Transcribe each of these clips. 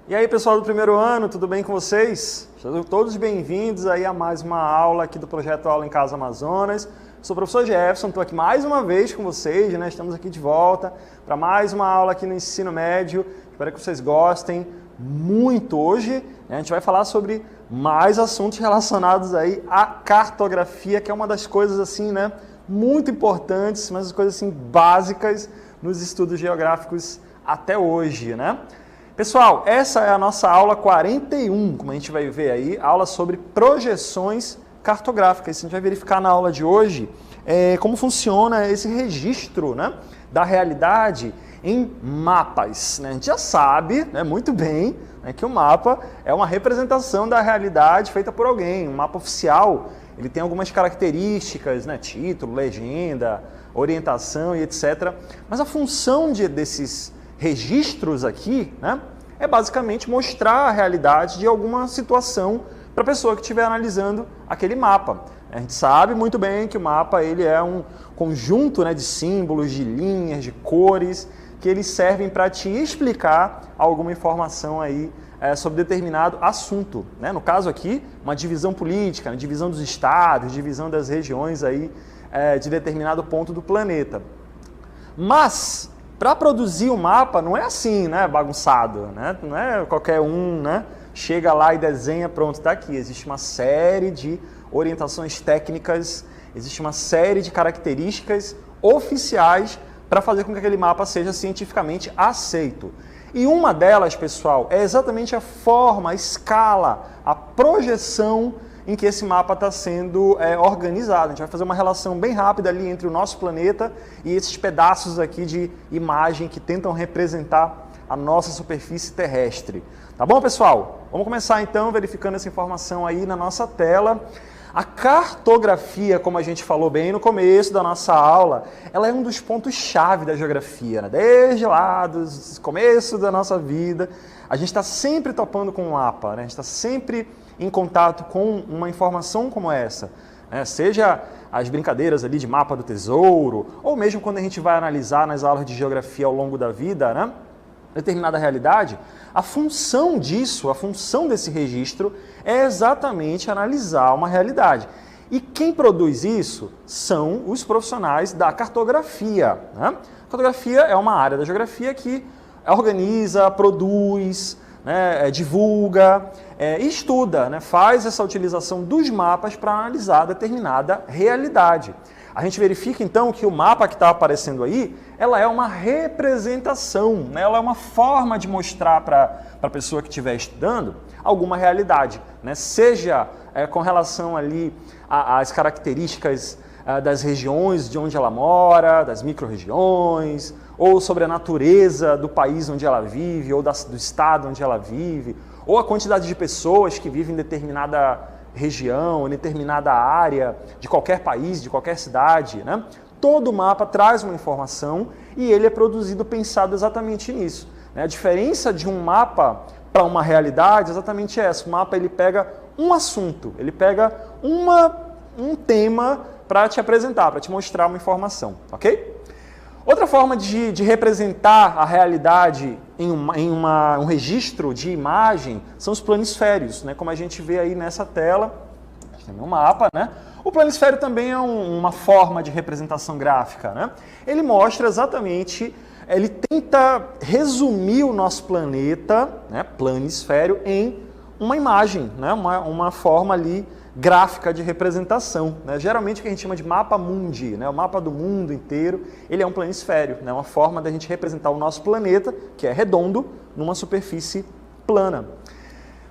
E aí, pessoal do primeiro ano, tudo bem com vocês? Sejam todos bem-vindos aí a mais uma aula aqui do projeto Aula em Casa Amazonas. Sou o professor Jefferson, estou aqui mais uma vez com vocês, né? Estamos aqui de volta para mais uma aula aqui no ensino médio. Espero que vocês gostem muito. Hoje a gente vai falar sobre mais assuntos relacionados aí à cartografia, que é uma das coisas assim, né, muito importantes, mas as coisas assim básicas nos estudos geográficos até hoje, né? Pessoal, essa é a nossa aula 41, como a gente vai ver aí, aula sobre projeções cartográficas. A gente vai verificar na aula de hoje como funciona esse registro, né, da realidade em mapas, né? A gente já sabe, né, muito bem, né, que o mapa é uma representação da realidade feita por alguém. Um mapa oficial, ele tem algumas características, né, título, legenda, orientação e etc. Mas a função desses registros aqui, né, é basicamente mostrar a realidade de alguma situação para a pessoa que estiver analisando aquele mapa. A gente sabe muito bem que o mapa ele é um conjunto, né, de símbolos, de linhas, de cores, que eles servem para te explicar alguma informação aí sobre determinado assunto, né? No caso aqui, uma divisão política, né, divisão dos estados, divisão das regiões aí, de determinado ponto do planeta. Mas para produzir o mapa não é assim, né, bagunçado, né? Não é qualquer um, né, chega lá e desenha, pronto, está aqui. Existe uma série de orientações técnicas, existe uma série de características oficiais para fazer com que aquele mapa seja cientificamente aceito. E uma delas, pessoal, é exatamente a forma, a escala, a projeção em que esse mapa está sendo organizado. A gente vai fazer uma relação bem rápida ali entre o nosso planeta e esses pedaços aqui de imagem que tentam representar a nossa superfície terrestre. Tá bom, pessoal? Vamos começar então verificando essa informação aí na nossa tela. A cartografia, como a gente falou bem no começo da nossa aula, ela é um dos pontos-chave da geografia, né? Desde lá, do começo da nossa vida, a gente está sempre topando com um mapa, né? A gente está sempre em contato com uma informação como essa, né? Seja as brincadeiras ali de mapa do tesouro, ou mesmo quando a gente vai analisar nas aulas de geografia ao longo da vida, né, determinada realidade, a função disso, a função desse registro é exatamente analisar uma realidade. E quem produz isso são os profissionais da cartografia, né? A cartografia é uma área da geografia que organiza, produz, né, divulga e estuda, né, faz essa utilização dos mapas para analisar determinada realidade. A gente verifica então que o mapa que está aparecendo aí, ela é uma representação, né, ela é uma forma de mostrar para a pessoa que estiver estudando alguma realidade, né, seja com relação ali às características das regiões de onde ela mora, das micro-regiões, ou sobre a natureza do país onde ela vive, ou do estado onde ela vive, ou a quantidade de pessoas que vivem em determinada região, em determinada área, de qualquer país, de qualquer cidade, né? Todo mapa traz uma informação e ele é produzido pensado exatamente nisso, né? A diferença de um mapa para uma realidade é exatamente essa. O mapa ele pega um assunto, ele pega um tema para te apresentar, para te mostrar uma informação, ok? Outra forma de representar a realidade em um registro de imagem são os planisférios, né? Como a gente vê aí nessa tela, a gente tem um mapa, né? O planisfério também é uma forma de representação gráfica, né? Ele mostra exatamente, ele tenta resumir o nosso planeta, né, planisfério, em uma imagem, né? Uma forma ali gráfica de representação, né? Geralmente o que a gente chama de mapa mundi, né? O mapa do mundo inteiro, ele é um planisfério, né? Uma forma da gente representar o nosso planeta, que é redondo, numa superfície plana.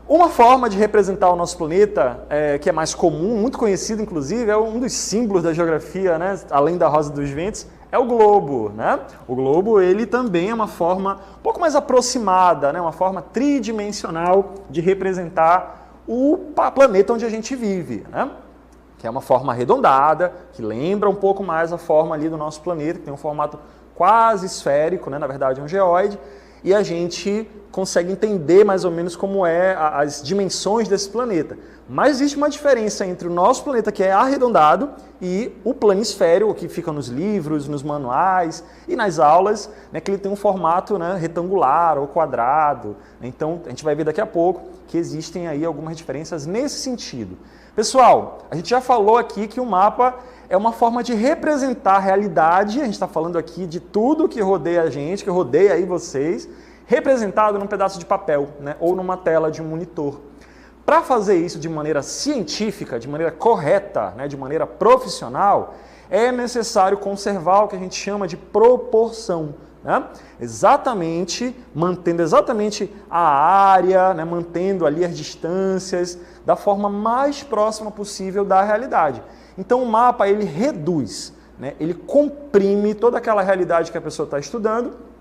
Uma forma de representar o nosso planeta, que é mais comum, muito conhecido inclusive, é um dos símbolos da geografia, né? Além da rosa dos ventos, é o globo, né? O globo, ele também é uma forma um pouco mais aproximada, né? Uma forma tridimensional de representar o planeta onde a gente vive, né? Que é uma forma arredondada, que lembra um pouco mais a forma ali do nosso planeta, que tem um formato quase esférico, né? Na verdade é um geóide, e a gente consegue entender mais ou menos como é as dimensões desse planeta. Mas existe uma diferença entre o nosso planeta, que é arredondado, e o planisfério, que fica nos livros, nos manuais e nas aulas, né, que ele tem um formato, né, retangular ou quadrado. Então, a gente vai ver daqui a pouco que existem aí algumas diferenças nesse sentido. Pessoal, a gente já falou aqui que o mapa é uma forma de representar a realidade, a gente está falando aqui de tudo que rodeia a gente, que rodeia aí vocês, representado num pedaço de papel, né, ou numa tela de um monitor. Para fazer isso de maneira científica, de maneira correta, né, de maneira profissional, é necessário conservar o que a gente chama de proporção. Né? Mantendo exatamente a área, né, mantendo ali as distâncias da forma mais próxima possível da realidade. Então o mapa ele reduz, né, ele comprime toda aquela realidade que a pessoa está estudando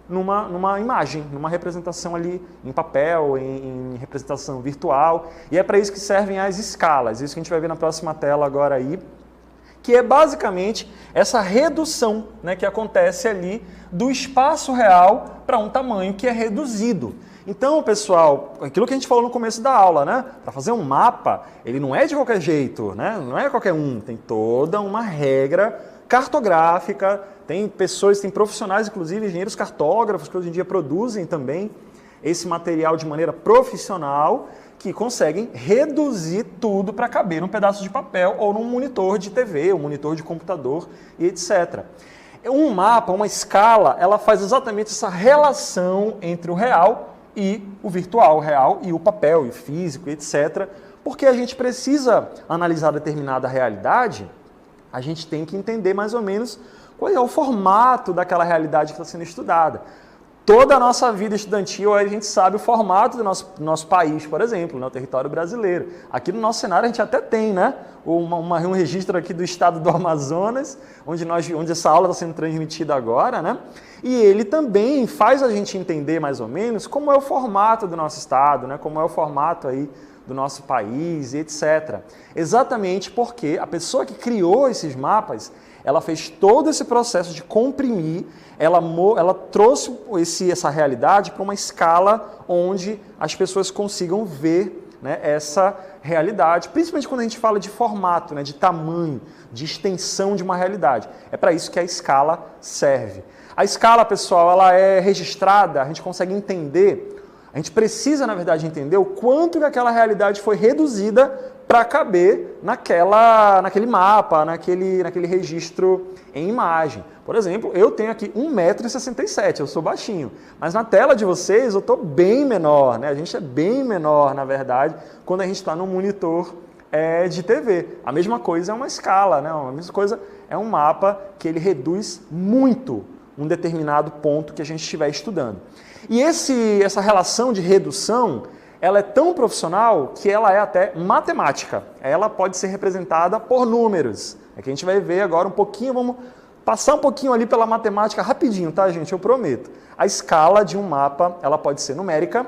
numa imagem, numa representação ali em papel, em representação virtual. E é para isso que servem as escalas. Isso que a gente vai ver na próxima tela agora aí, que é basicamente essa redução, né, que acontece ali do espaço real para um tamanho que é reduzido. Então, pessoal, aquilo que a gente falou no começo da aula, né? Para fazer um mapa, ele não é de qualquer jeito, né? Não é qualquer um, tem toda uma regra cartográfica, tem pessoas, tem profissionais, inclusive engenheiros cartógrafos, que hoje em dia produzem também esse material de maneira profissional, que conseguem reduzir tudo para caber num pedaço de papel ou num monitor de TV, um monitor de computador e etc. Um mapa, uma escala, ela faz exatamente essa relação entre o real e o virtual, o real e o papel, e o físico, etc. Porque a gente precisa analisar determinada realidade, a gente tem que entender mais ou menos qual é o formato daquela realidade que está sendo estudada. Toda a nossa vida estudantil, a gente sabe o formato do nosso país, por exemplo, né, o território brasileiro. Aqui no nosso cenário a gente até tem, né, um registro aqui do estado do Amazonas, onde essa aula está sendo transmitida agora, né? E ele também faz a gente entender mais ou menos como é o formato do nosso estado, né, como é o formato aí do nosso país e etc. Exatamente porque a pessoa que criou esses mapas, ela fez todo esse processo de comprimir, ela trouxe essa realidade para uma escala onde as pessoas consigam ver, né, essa realidade, principalmente quando a gente fala de formato, né, de tamanho, de extensão de uma realidade. É para isso que a escala serve. A escala, pessoal, ela é registrada, a gente consegue entender, a gente precisa, na verdade, entender o quanto que aquela realidade foi reduzida para caber naquele mapa, naquele registro em imagem. Por exemplo, eu tenho aqui 1,67 m, eu sou baixinho, mas na tela de vocês eu estou bem menor, né? A gente é bem menor, na verdade, quando a gente está no monitor de TV. A mesma coisa é uma escala, né? A mesma coisa é um mapa que ele reduz muito um determinado ponto que a gente estiver estudando. E essa relação de redução, ela é tão profissional que ela é até matemática. Ela pode ser representada por números. É que a gente vai ver agora um pouquinho, vamos passar um pouquinho ali pela matemática rapidinho, tá, gente? Eu prometo. A escala de um mapa, ela pode ser numérica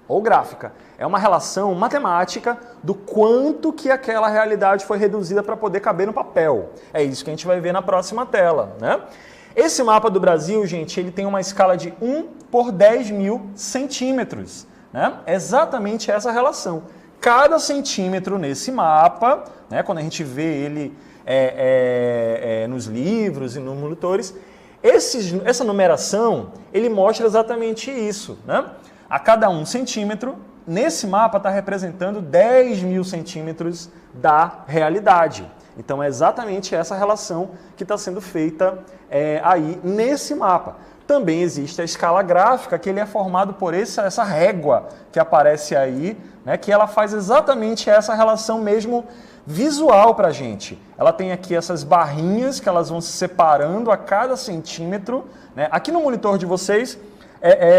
ou gráfica. É uma relação matemática do quanto que aquela realidade foi reduzida para poder caber no papel. É isso que a gente vai ver na próxima tela, né? Esse mapa do Brasil, gente, ele tem uma escala de 1 por 10.000 centímetros. Né? É exatamente essa relação. Cada centímetro nesse mapa, né, quando a gente vê ele nos livros e nos monitores, essa numeração, ele mostra exatamente isso. Né? A cada 1 centímetro, nesse mapa está representando 10.000 centímetros da realidade. Então é exatamente essa relação que está sendo feita aí nesse mapa. Também existe a escala gráfica, que ele é formado por essa régua que aparece aí, né, que ela faz exatamente essa relação mesmo visual para a gente. Ela tem aqui essas barrinhas que elas vão se separando a cada centímetro. Né? Aqui no monitor de vocês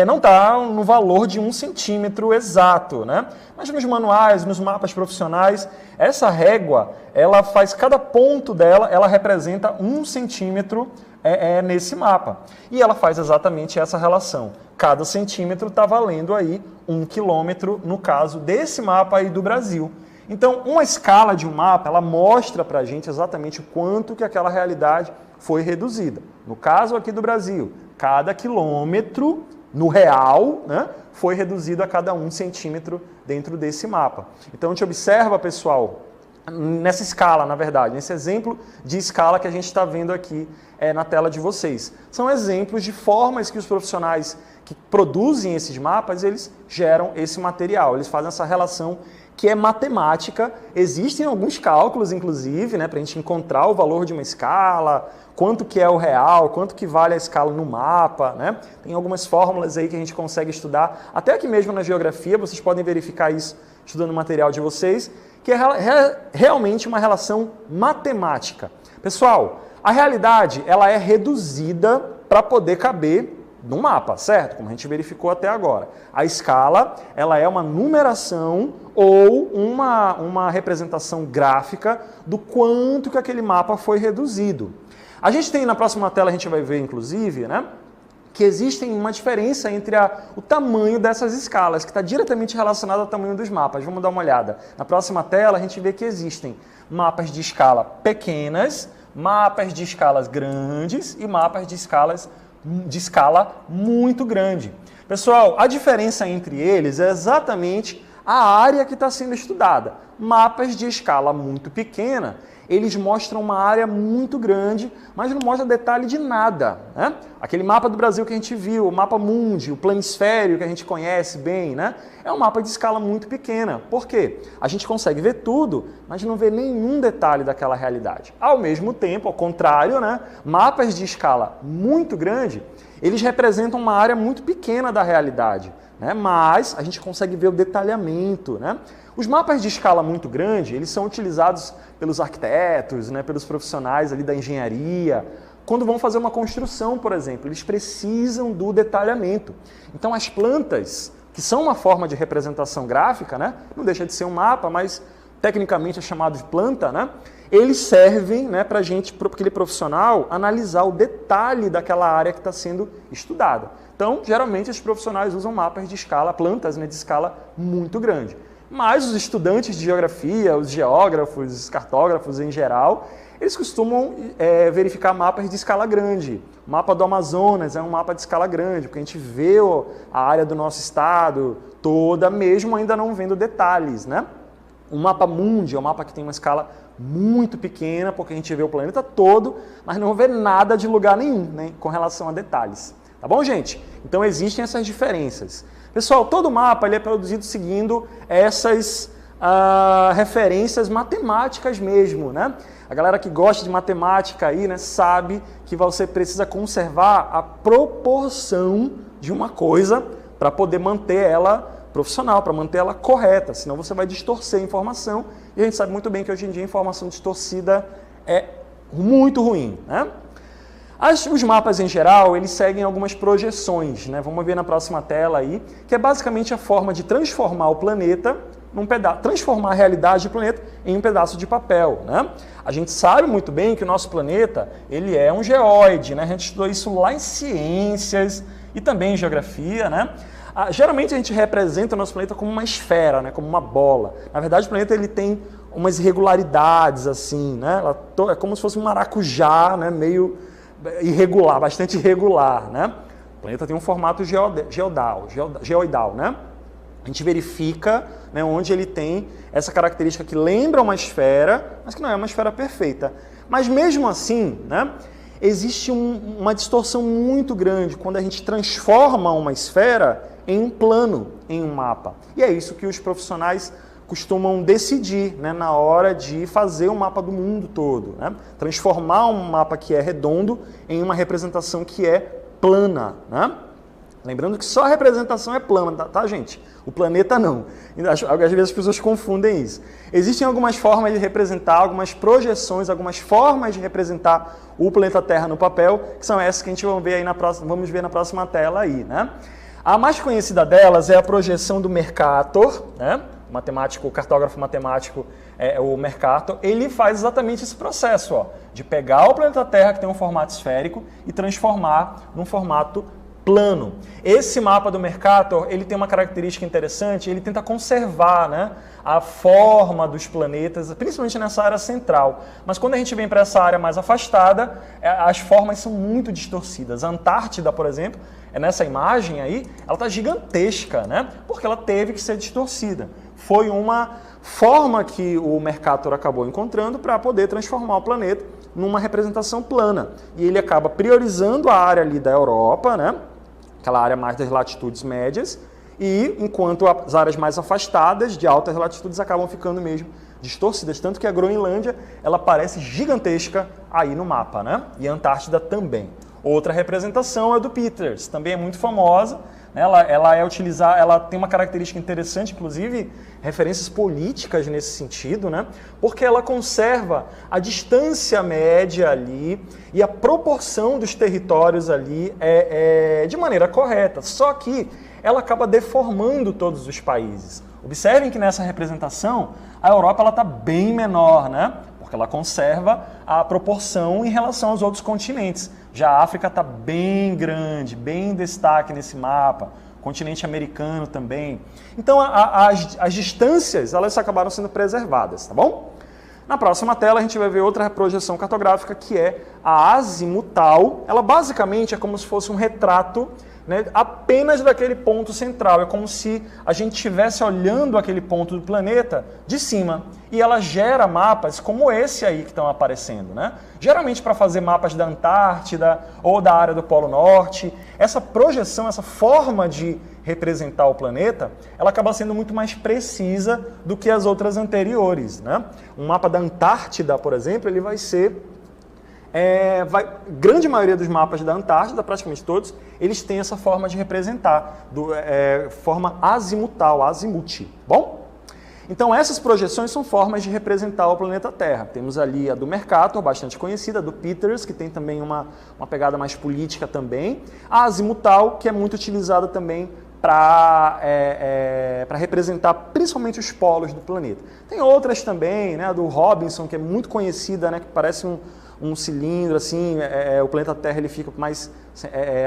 não está no valor de 1 centímetro exato, né? Mas nos manuais, nos mapas profissionais, essa régua, ela faz cada ponto dela, ela representa 1 centímetro nesse mapa. E ela faz exatamente essa relação. Cada centímetro está valendo aí 1 quilômetro, no caso desse mapa aí do Brasil. Então, uma escala de um mapa, ela mostra para a gente exatamente o quanto que aquela realidade foi reduzida. No caso aqui do Brasil, cada quilômetro no real, né, foi reduzido a cada 1 centímetro dentro desse mapa. Então, a gente observa, pessoal, nessa escala, na verdade, nesse exemplo de escala que a gente está vendo aqui na tela de vocês. São exemplos de formas que os profissionais que produzem esses mapas, eles geram esse material, eles fazem essa relação que é matemática. Existem alguns cálculos, inclusive, para a gente encontrar o valor de uma escala, quanto que é o real, quanto que vale a escala no mapa, Tem algumas fórmulas aí que a gente consegue estudar, até aqui mesmo na geografia, vocês podem verificar isso estudando o material de vocês, que é realmente uma relação matemática. Pessoal, a realidade ela é reduzida para poder caber no mapa, certo? Como a gente verificou até agora. A escala ela é uma numeração ou uma representação gráfica do quanto que aquele mapa foi reduzido. A gente tem na próxima tela, a gente vai ver inclusive, que existe uma diferença entre o tamanho dessas escalas, que está diretamente relacionado ao tamanho dos mapas. Vamos dar uma olhada. Na próxima tela, a gente vê que existem mapas de escala pequenas, mapas de escalas grandes e mapas de escala muito grande. Pessoal, a diferença entre eles é exatamente a área que está sendo estudada. Mapas de escala muito pequena, eles mostram uma área muito grande, mas não mostra detalhe de nada. Aquele mapa do Brasil que a gente viu, o mapa mundi, o planisfério que a gente conhece bem, é um mapa de escala muito pequena. Por quê? A gente consegue ver tudo, mas não vê nenhum detalhe daquela realidade. Ao mesmo tempo, ao contrário, mapas de escala muito grande, eles representam uma área muito pequena da realidade, mas a gente consegue ver o detalhamento. Os mapas de escala muito grande, eles são utilizados pelos arquitetos, pelos profissionais ali da engenharia, quando vão fazer uma construção, por exemplo, eles precisam do detalhamento. Então as plantas, que são uma forma de representação gráfica, não deixa de ser um mapa, mas tecnicamente é chamado de planta, eles servem para a gente, para aquele profissional, analisar o detalhe daquela área que está sendo estudada. Então, geralmente, os profissionais usam mapas de escala, plantas de escala muito grande. Mas os estudantes de geografia, os geógrafos, os cartógrafos em geral, eles costumam verificar mapas de escala grande. O mapa do Amazonas é um mapa de escala grande, porque a gente vê a área do nosso estado toda, mesmo ainda não vendo detalhes. O mapa mundi é um mapa que tem uma escala muito pequena, porque a gente vê o planeta todo, mas não vê nada de lugar nenhum, com relação a detalhes. Tá bom, gente? Então existem essas diferenças. Pessoal, todo mapa ele é produzido seguindo essas referências matemáticas mesmo, A galera que gosta de matemática aí, sabe que você precisa conservar a proporção de uma coisa para poder manter ela profissional, para manter ela correta, senão você vai distorcer a informação, e a gente sabe muito bem que hoje em dia a informação distorcida é muito ruim, Os mapas em geral, eles seguem algumas projeções, Vamos ver na próxima tela aí, que é basicamente a forma de transformar o planeta transformar a realidade do planeta em um pedaço de papel, A gente sabe muito bem que o nosso planeta, ele é um geóide, A gente estudou isso lá em ciências e também em geografia, Geralmente a gente representa o nosso planeta como uma esfera, como uma bola. Na verdade, o planeta ele tem umas irregularidades, assim, É como se fosse um maracujá, meio irregular, bastante irregular, O planeta tem um formato geoidal, A gente verifica onde ele tem essa característica que lembra uma esfera, mas que não é uma esfera perfeita. Mas mesmo assim, existe uma distorção muito grande quando a gente transforma uma esfera em um plano, em um mapa. E é isso que os profissionais costumam decidir na hora de fazer um mapa do mundo todo. Transformar um mapa que é redondo em uma representação que é plana. Lembrando que só a representação é plana, tá, gente? O planeta não. Às vezes as pessoas confundem isso. Existem algumas formas de representar, algumas projeções, algumas formas de representar o planeta Terra no papel, que são essas que a gente vamos ver na próxima tela aí, A mais conhecida delas é a projeção do Mercator, o cartógrafo matemático, o Mercator. Ele faz exatamente esse processo, de pegar o planeta Terra, que tem um formato esférico, e transformar num formato plano. Esse mapa do Mercator, ele tem uma característica interessante, ele tenta conservar a forma dos planetas, principalmente nessa área central. Mas quando a gente vem para essa área mais afastada, as formas são muito distorcidas. A Antártida, por exemplo, nessa imagem aí, ela está gigantesca, porque ela teve que ser distorcida. Foi uma Forma que o Mercator acabou encontrando para poder transformar o planeta numa representação plana. E ele acaba priorizando a área ali da Europa, né? Aquela área mais das latitudes médias, e enquanto as áreas mais afastadas, de altas latitudes, acabam ficando mesmo distorcidas, tanto que a Groenlândia ela parece gigantesca aí no mapa, né? E a Antártida também. Outra representação é do Peters, também é muito famosa, né? Ela tem uma característica interessante, inclusive referências políticas nesse sentido, né? Porque ela conserva a distância média ali e a proporção dos territórios ali de maneira correta, só que ela acaba deformando todos os países. Observem que nessa representação a Europa está bem menor, né? Porque ela conserva a proporção em relação aos outros continentes. Já a África está bem grande, bem em destaque nesse mapa, o continente americano também. Então as distâncias elas acabaram sendo preservadas, tá bom? Na próxima tela a gente vai ver outra projeção cartográfica que é a azimutal. Ela basicamente é como se fosse um retrato, né, apenas daquele ponto central. É como se a gente estivesse olhando aquele ponto do planeta de cima. E ela gera mapas como esse aí que estão aparecendo, né? Geralmente para fazer mapas da Antártida ou da área do Polo Norte. Essa projeção, essa forma de representar o planeta, ela acaba sendo muito mais precisa do que as outras anteriores, né? Um mapa da Antártida, por exemplo, ele vai ser... grande maioria dos mapas da Antártida, praticamente todos, eles têm essa forma de representar, forma azimutal, azimuth, bom? Então essas projeções são formas de representar o planeta Terra. Temos ali a do Mercator, bastante conhecida, a do Peters, que tem também uma pegada mais política também, a azimutal, que é muito utilizada também para representar principalmente os polos do planeta. Tem outras também, né, a do Robinson, que é muito conhecida, né, que parece um cilindro, assim, o planeta Terra ele fica mais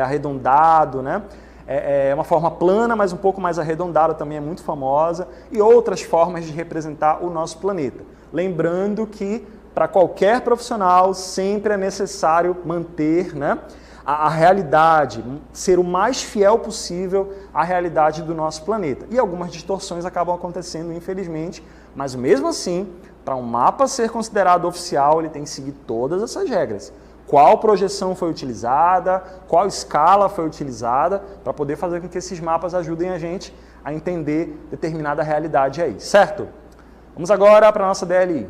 arredondado, né? É uma forma plana, mas um pouco mais arredondada, também é muito famosa, e outras formas de representar o nosso planeta. Lembrando que, para qualquer profissional, sempre é necessário manter, né, a realidade, ser o mais fiel possível à realidade do nosso planeta. E algumas distorções acabam acontecendo, infelizmente, mas mesmo assim, para um mapa ser considerado oficial, ele tem que seguir todas essas regras. Qual projeção foi utilizada, qual escala foi utilizada, para poder fazer com que esses mapas ajudem a gente a entender determinada realidade aí, certo? Vamos agora para a nossa DLI.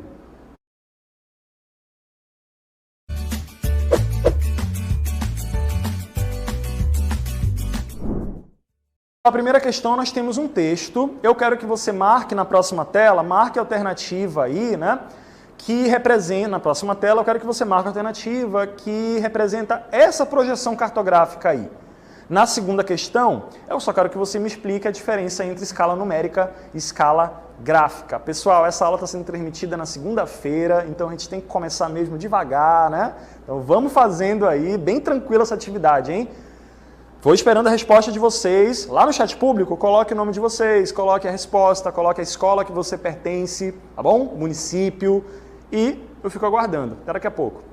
A primeira questão, nós temos um texto. Eu quero que você marque na próxima tela, marque a alternativa aí, né? Que representa, na próxima tela, eu quero que você marque a alternativa que representa essa projeção cartográfica aí. Na segunda questão, eu só quero que você me explique a diferença entre escala numérica e escala gráfica. Pessoal, essa aula está sendo transmitida na segunda-feira, então a gente tem que começar mesmo devagar, né? Então vamos fazendo aí, bem tranquila essa atividade, hein? Vou esperando a resposta de vocês. Lá no chat público, coloque o nome de vocês, coloque a resposta, coloque a escola que você pertence, tá bom? O município. E eu fico aguardando. Até daqui a pouco.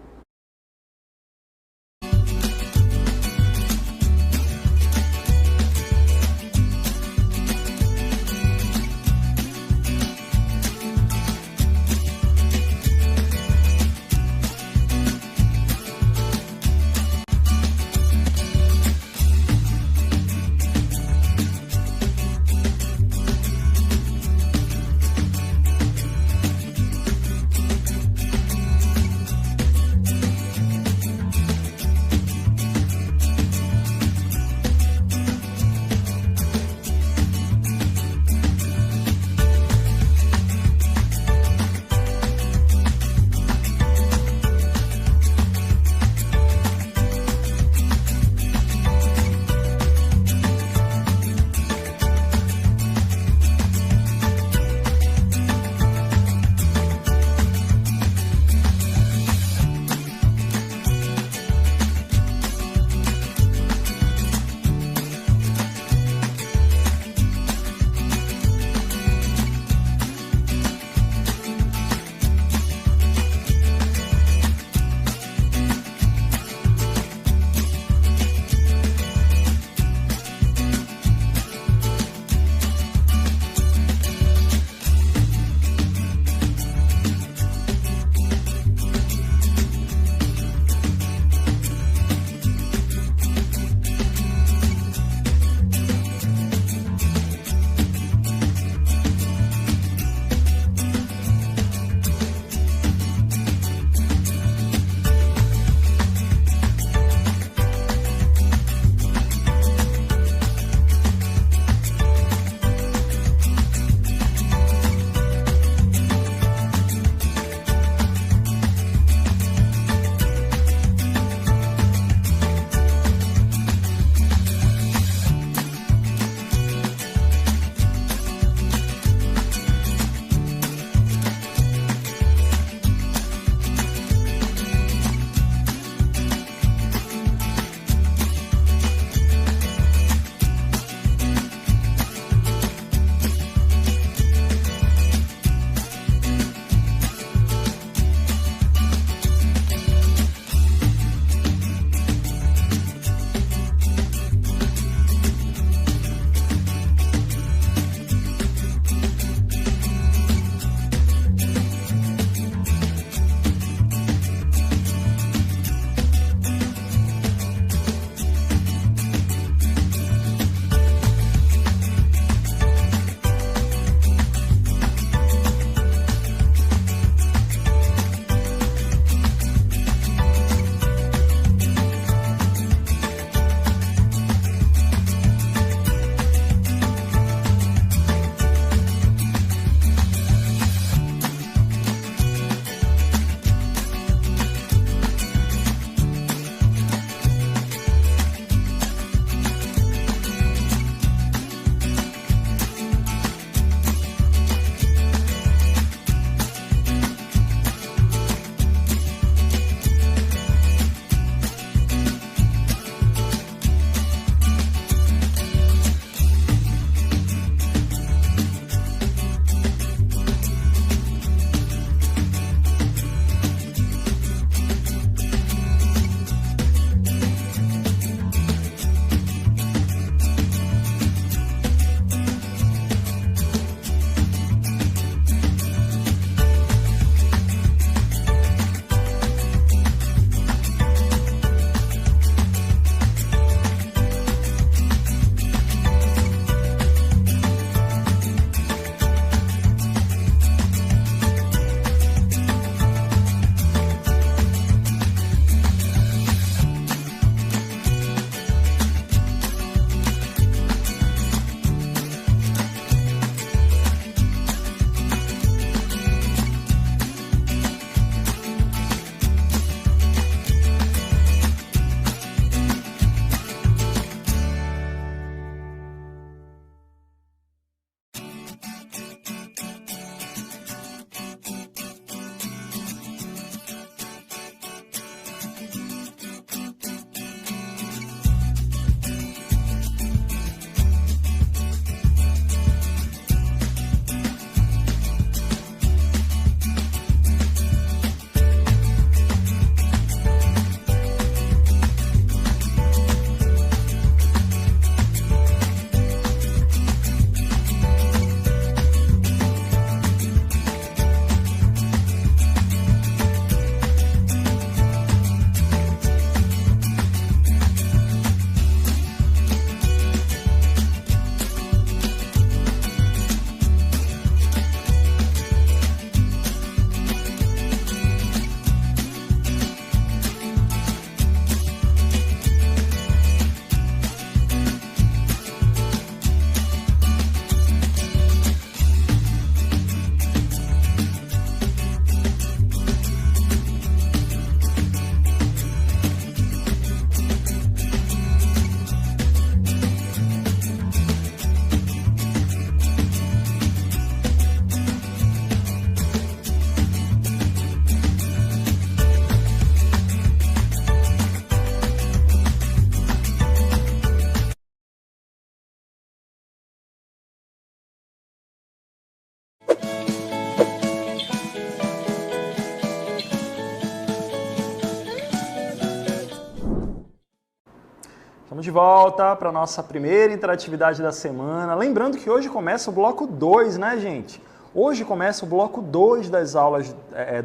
Estamos de volta para a nossa primeira interatividade da semana. Lembrando que hoje começa o bloco 2, né, gente? Hoje começa o bloco 2 das aulas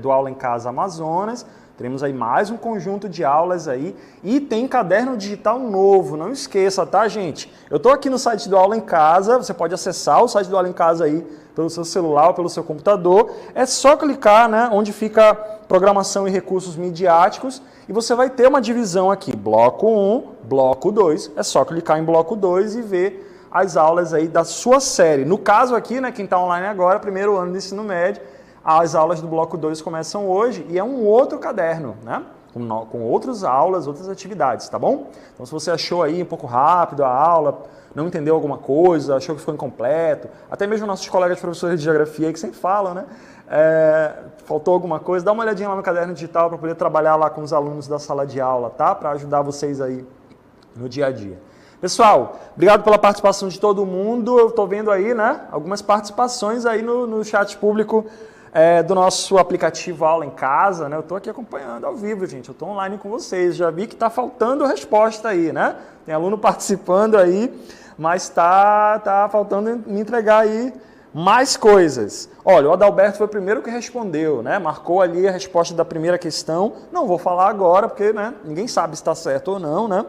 do Aula em Casa Amazonas. Teremos aí mais um conjunto de aulas aí e tem caderno digital novo, não esqueça, tá, gente? Eu estou aqui no site do Aula em Casa, você pode acessar o site do Aula em Casa aí pelo seu celular ou pelo seu computador. É só clicar, né, onde fica programação e recursos midiáticos e você vai ter uma divisão aqui, bloco 1, bloco 2. É só clicar em bloco 2 e ver as aulas aí da sua série. No caso aqui, né, quem está online agora, primeiro ano do ensino médio, as aulas do bloco 2 começam hoje e é um outro caderno, né? Com outras aulas, outras atividades, tá bom? Então, se você achou aí um pouco rápido a aula, não entendeu alguma coisa, achou que ficou incompleto, até mesmo nossos colegas professores de geografia aí que sempre falam, né? Faltou alguma coisa, dá uma olhadinha lá no caderno digital para poder trabalhar lá com os alunos da sala de aula, tá? Para ajudar vocês aí no dia a dia. Pessoal, obrigado pela participação de todo mundo. Eu estou vendo aí, né, algumas participações aí no chat público do nosso aplicativo Aula em Casa, né? Eu estou aqui acompanhando ao vivo, gente. Eu estou online com vocês. Já vi que está faltando resposta aí, né? Tem aluno participando aí, mas está faltando me entregar aí mais coisas. Olha, o Adalberto foi o primeiro que respondeu, né? Marcou ali a resposta da primeira questão. Não vou falar agora, porque, né, ninguém sabe se está certo ou não, né?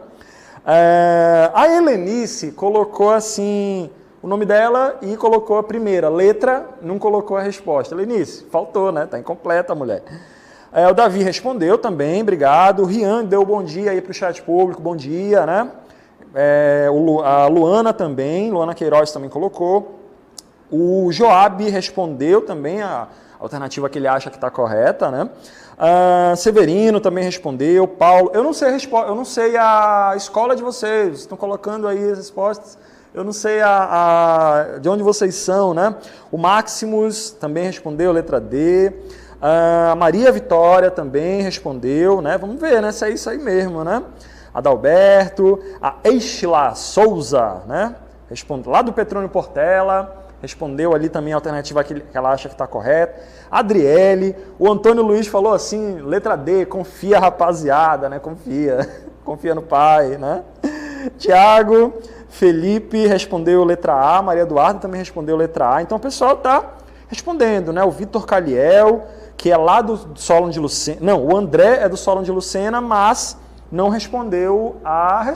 A Helenice colocou assim o nome dela e colocou a primeira letra, não colocou a resposta. Helenice, faltou, né? Está incompleta a mulher. O Davi respondeu também, obrigado. O Rian deu bom dia aí para o chat público, bom dia, né? A Luana também, Luana Queiroz também colocou. O Joab respondeu também a alternativa que ele acha que está correta, né? Severino também respondeu, Paulo, eu não sei a escola de vocês, estão colocando aí as respostas, eu não sei de onde vocês são, né? O Maximus também respondeu, letra D, a Maria Vitória também respondeu, né? Vamos ver, né, se é isso aí mesmo, né? Adalberto, a Eixla Souza, né? Responde lá do Petrônio Portela, respondeu ali também a alternativa que ela acha que está correta. Adriele, o Antônio Luiz falou assim, letra D, confia rapaziada, né? Confia no pai, né? Tiago, Felipe respondeu letra A, Maria Eduarda também respondeu letra A. Então o pessoal está respondendo, né? O Vitor Caliel, que é lá do Solon de Lucena, não, o André é do Solon de Lucena, mas não respondeu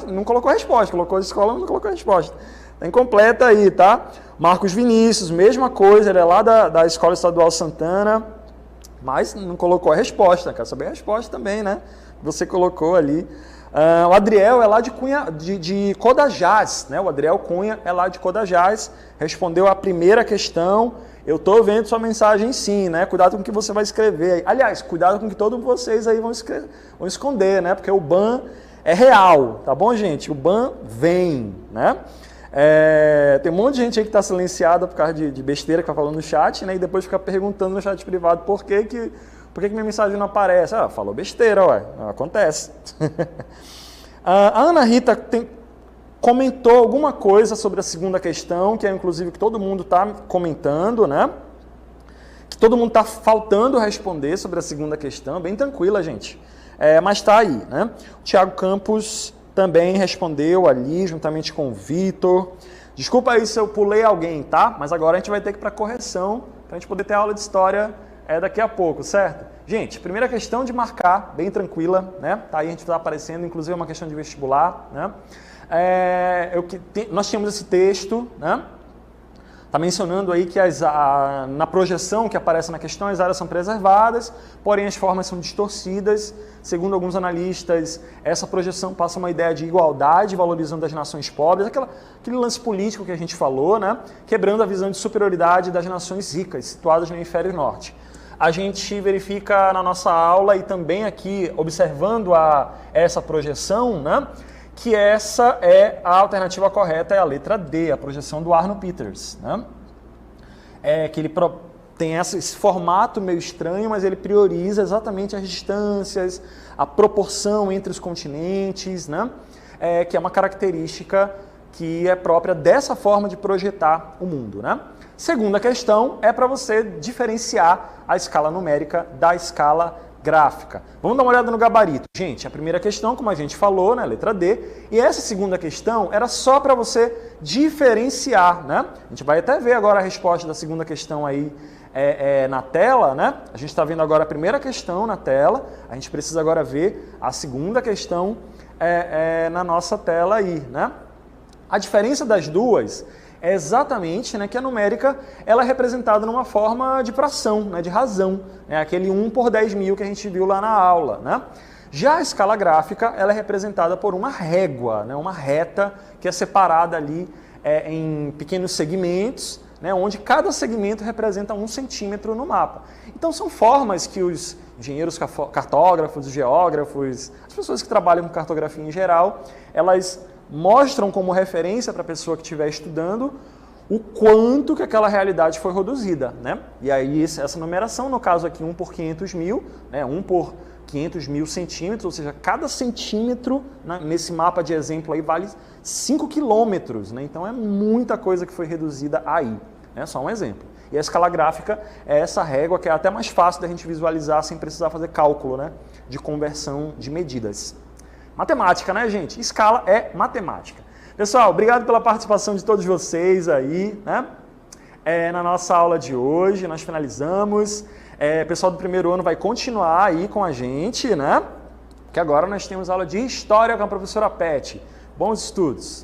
não colocou a resposta, colocou a escola, mas não colocou a resposta. Está incompleta aí, tá? Marcos Vinícius, mesma coisa, ele é lá da Escola Estadual Santana, mas não colocou a resposta, quero saber a resposta também, né? Você colocou ali. O Adriel é lá de Codajás, né? O Adriel Cunha é lá de Codajás, respondeu a primeira questão. Eu estou vendo sua mensagem sim, né? Cuidado com o que você vai escrever. Aliás, cuidado com o que todos vocês aí vão esconder, né? Porque o ban é real, tá bom, gente? O ban vem, né? Tem um monte de gente aí que está silenciada por causa de besteira que está falando no chat, né? E depois fica perguntando no chat privado por que minha mensagem não aparece. Falou besteira, ué. Acontece. A Ana Rita comentou alguma coisa sobre a segunda questão, que é inclusive que todo mundo está comentando, né? Que todo mundo está faltando responder sobre a segunda questão. Bem tranquila, gente. Mas está aí, né? O Thiago Campos também respondeu ali, juntamente com o Vitor. Desculpa aí se eu pulei alguém, tá? Mas agora a gente vai ter que ir para correção, para a gente poder ter aula de história daqui a pouco, certo? Gente, primeira questão de marcar, bem tranquila, né? Tá aí, a gente está aparecendo, inclusive é uma questão de vestibular, né? Nós tínhamos esse texto, né? Está mencionando aí que na projeção que aparece na questão, as áreas são preservadas, porém as formas são distorcidas. Segundo alguns analistas, essa projeção passa uma ideia de igualdade, valorizando as nações pobres, aquele lance político que a gente falou, né? Quebrando a visão de superioridade das nações ricas, situadas no hemisfério norte. A gente verifica na nossa aula e também aqui, observando essa projeção, né? Que essa é a alternativa correta, é a letra D, a projeção do Arno Peters, né? Que ele tem esse formato meio estranho, mas ele prioriza exatamente as distâncias, a proporção entre os continentes, né? Que é uma característica que é própria dessa forma de projetar o mundo, né? Segunda questão é para você diferenciar a escala numérica da escala gráfica. Vamos dar uma olhada no gabarito. Gente, a primeira questão, como a gente falou, né, letra D, e essa segunda questão era só para você diferenciar, né? A gente vai até ver agora a resposta da segunda questão aí na tela, né? A gente está vendo agora a primeira questão na tela, a gente precisa agora ver a segunda questão na nossa tela aí, né? A diferença das duas é exatamente, né, que a numérica ela é representada numa forma de fração, né, de razão, né, aquele 1 por 10.000 que a gente viu lá na aula, né? Já a escala gráfica ela é representada por uma régua, né, uma reta que é separada ali em pequenos segmentos, né, onde cada segmento representa 1 centímetro no mapa. Então são formas que os engenheiros cartógrafos, os geógrafos, as pessoas que trabalham com cartografia em geral, elas mostram como referência para a pessoa que estiver estudando o quanto que aquela realidade foi reduzida, né? E aí essa numeração, no caso aqui 1 por 500.000, né? 1 por 500.000 centímetros, ou seja, cada centímetro, né, nesse mapa de exemplo aí vale 5 quilômetros, né? Então é muita coisa que foi reduzida aí, né? Só um exemplo. E a escala gráfica é essa régua que é até mais fácil da gente visualizar sem precisar fazer cálculo, né, de conversão de medidas. Matemática, né, gente? Escala é matemática. Pessoal, obrigado pela participação de todos vocês aí, né? Na nossa aula de hoje, nós finalizamos. O pessoal do primeiro ano vai continuar aí com a gente, né? Que agora nós temos aula de História com a professora Pet. Bons estudos!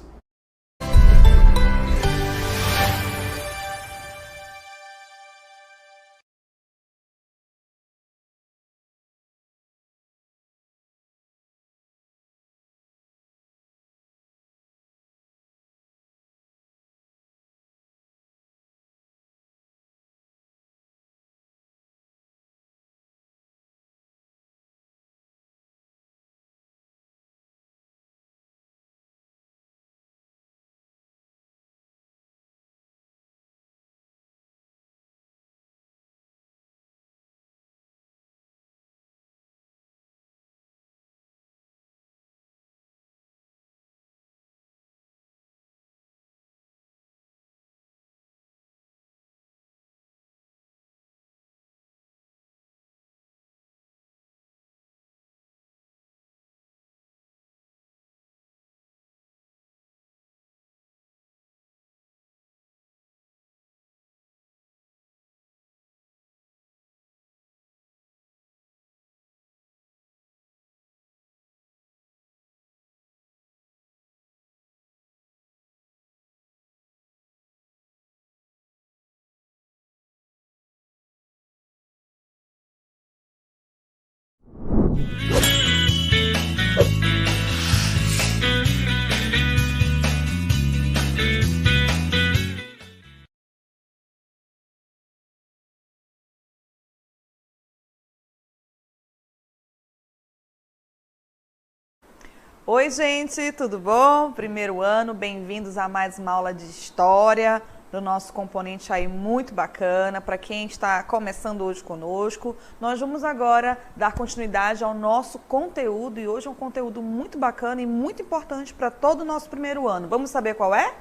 Oi, gente, tudo bom? Primeiro ano, bem-vindos a mais uma aula de História do nosso componente aí muito bacana. Para quem está começando hoje conosco, nós vamos agora dar continuidade ao nosso conteúdo e hoje é um conteúdo muito bacana e muito importante para todo o nosso primeiro ano. Vamos saber qual é?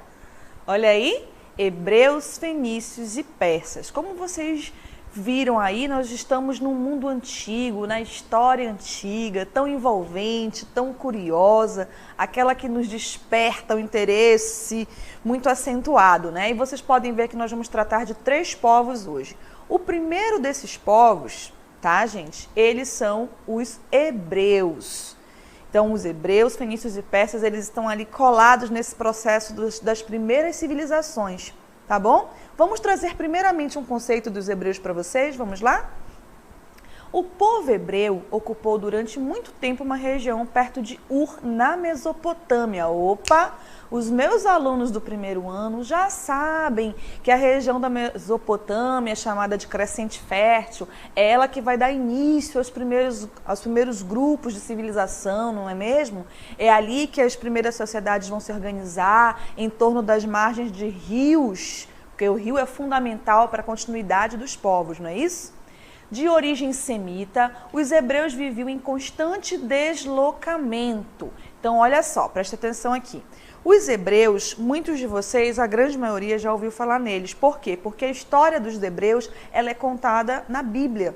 Olha aí, Hebreus, Fenícios e Persas. Como vocês viram aí, nós estamos num mundo antigo, na história antiga, tão envolvente, tão curiosa, aquela que nos desperta o interesse muito acentuado, né? E vocês podem ver que nós vamos tratar de 3 povos hoje. O primeiro desses povos, tá, gente? Eles são os hebreus. Então, os hebreus, fenícios e persas, eles estão ali colados nesse processo das primeiras civilizações, tá bom? Vamos trazer primeiramente um conceito dos hebreus para vocês, vamos lá? O povo hebreu ocupou durante muito tempo uma região perto de Ur, na Mesopotâmia. Opa! Os meus alunos do primeiro ano já sabem que a região da Mesopotâmia, chamada de Crescente Fértil, é ela que vai dar início aos primeiros grupos de civilização, não é mesmo? É ali que as primeiras sociedades vão se organizar em torno das margens de rios, porque o rio é fundamental para a continuidade dos povos, não é isso? De origem semita, os hebreus viviam em constante deslocamento. Então, olha só, presta atenção aqui. Os hebreus, muitos de vocês, a grande maioria já ouviu falar neles. Por quê? Porque a história dos hebreus ela é contada na Bíblia.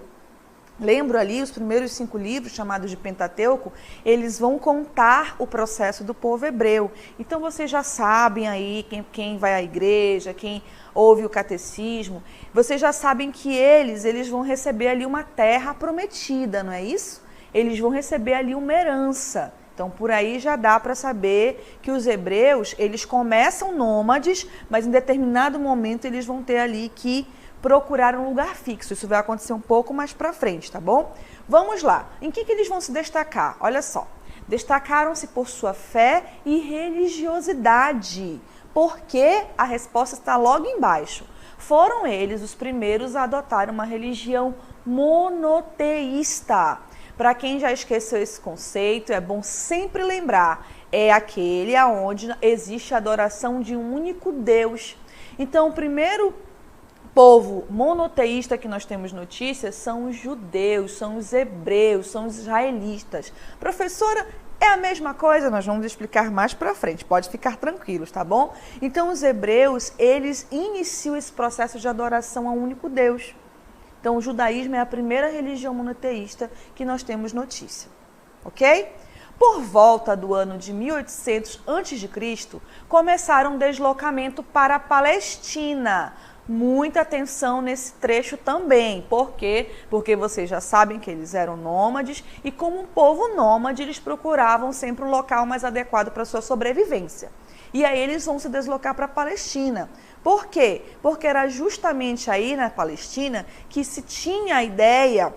Lembro ali, os primeiros 5 livros, chamados de Pentateuco, eles vão contar o processo do povo hebreu. Então, vocês já sabem aí, quem vai à igreja, quem ouve o catecismo, vocês já sabem que eles vão receber ali uma terra prometida, não é isso? Eles vão receber ali uma herança. Então, por aí já dá para saber que os hebreus, eles começam nômades, mas em determinado momento eles vão ter ali que procurar um lugar fixo. Isso vai acontecer um pouco mais para frente, tá bom? Vamos lá. Em que eles vão se destacar? Olha só. Destacaram-se por sua fé e religiosidade. Porque a resposta está logo embaixo. Foram eles os primeiros a adotar uma religião monoteísta. Para quem já esqueceu esse conceito, é bom sempre lembrar. É aquele onde existe a adoração de um único Deus. Então, o primeiro povo monoteísta que nós temos notícias são os judeus, são os hebreus, são os israelitas. Professora, é a mesma coisa? Nós vamos explicar mais para frente, pode ficar tranquilos, tá bom? Então, os hebreus, eles iniciam esse processo de adoração a um único Deus. Então, o judaísmo é a primeira religião monoteísta que nós temos notícia, ok? Por volta do ano de 1800 a.C., começaram um deslocamento para a Palestina. Muita atenção nesse trecho também. Por quê? Porque vocês já sabem que eles eram nômades e, como um povo nômade, eles procuravam sempre um local mais adequado para a sua sobrevivência. E aí eles vão se deslocar para a Palestina. Por quê? Porque era justamente aí na Palestina que se tinha a ideia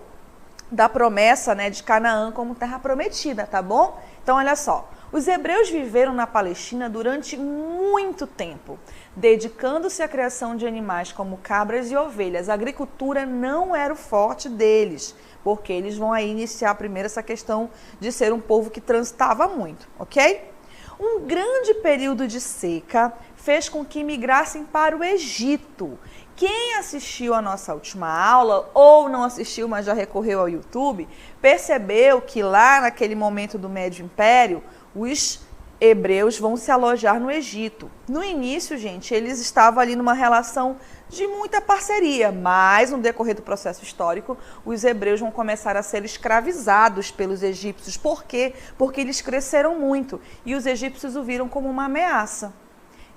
da promessa, né, de Canaã como terra prometida, tá bom? Então, olha só. Os hebreus viveram na Palestina durante muito tempo, dedicando-se à criação de animais como cabras e ovelhas. A agricultura não era o forte deles, porque eles vão aí iniciar primeiro essa questão de ser um povo que transitava muito, ok? Um grande período de seca fez com que migrassem para o Egito. Quem assistiu a nossa última aula, ou não assistiu, mas já recorreu ao YouTube, percebeu que lá naquele momento do Médio Império, os hebreus vão se alojar no Egito. No início, gente, eles estavam ali numa relação de muita parceria, mas no decorrer do processo histórico, os hebreus vão começar a ser escravizados pelos egípcios. Por quê? Porque eles cresceram muito e os egípcios o viram como uma ameaça.